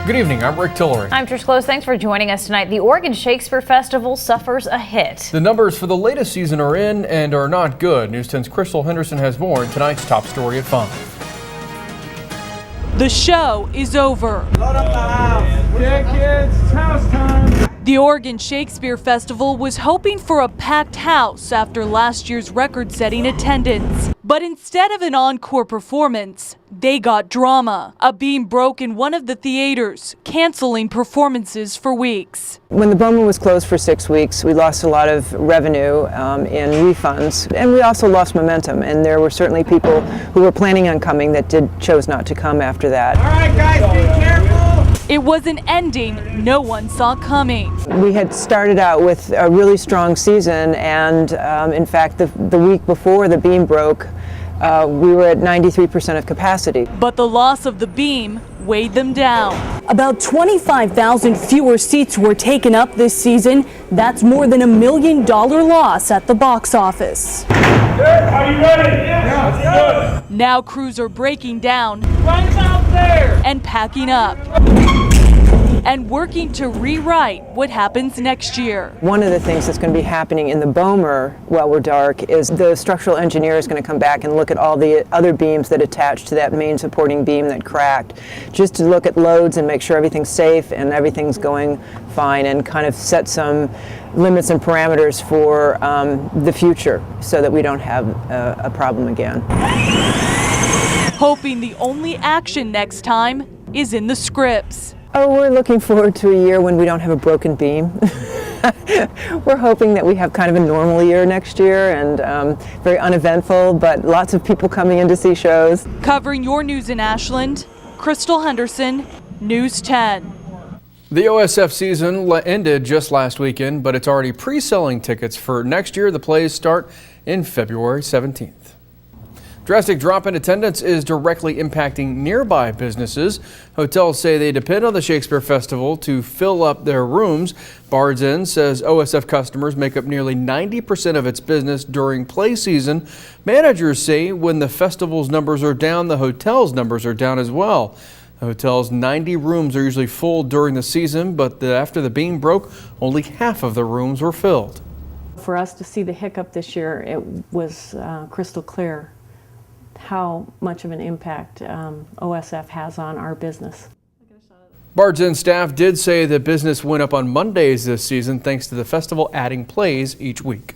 Good evening, I'm Rick Tillery. I'm Trish Close. Thanks for joining us tonight. The Oregon Shakespeare Festival suffers a hit. The numbers for the latest season are in and are not good. News 10's Crystal Henderson has more in tonight's top story at 5. The show is over. Load up the house. Yeah, kids, it's house time. The Oregon Shakespeare Festival was hoping for a packed house after last year's record-setting attendance. But instead of an encore performance, they got drama. A beam broke in one of the theaters, canceling performances for weeks. When the Bomer was closed for 6 weeks, we lost a lot of revenue in refunds, and we also lost momentum. And there were certainly people who were planning on coming that chose not to come after that. All right, guys, be careful. It was an ending no one saw coming. We had started out with a really strong season, and in fact, the week before the beam broke, we were at 93% of capacity. But the loss of the beam weighed them down. About 25,000 fewer seats were taken up this season. That's more than $1 million loss at the box office. Are you ready? Yeah, let's do it. Now crews are breaking down Run them out there. and packing up and working to rewrite what happens next year. One of the things that's going to be happening in the Bomer while we're dark is the structural engineer is going to come back and look at all the other beams that attach to that main supporting beam that cracked, just to look at loads and make sure everything's safe and everything's going fine, and kind of set some limits and parameters for the future so that we don't have a problem again. Hoping the only action next time is in the scripts. Oh, we're looking forward to a year when we don't have a broken beam. We're hoping that we have kind of a normal year next year, and very uneventful, but lots of people coming in to see shows. Covering your news in Ashland, Crystal Henderson, News 10. The OSF season ended just last weekend, but it's already pre-selling tickets for next year. The plays start in February 17th. Drastic drop in attendance is directly impacting nearby businesses. Hotels say they depend on the Shakespeare Festival to fill up their rooms. Bard's Inn says OSF customers make up nearly 90% of its business during play season. Managers say when the festival's numbers are down, the hotel's numbers are down as well. The hotel's 90 rooms are usually full during the season, but after the beam broke, only half of the rooms were filled. For us to see the hiccup this year, it was crystal clear how much of an impact OSF has on our business. Bard's Inn staff did say that business went up on Mondays this season thanks to the festival adding plays each week.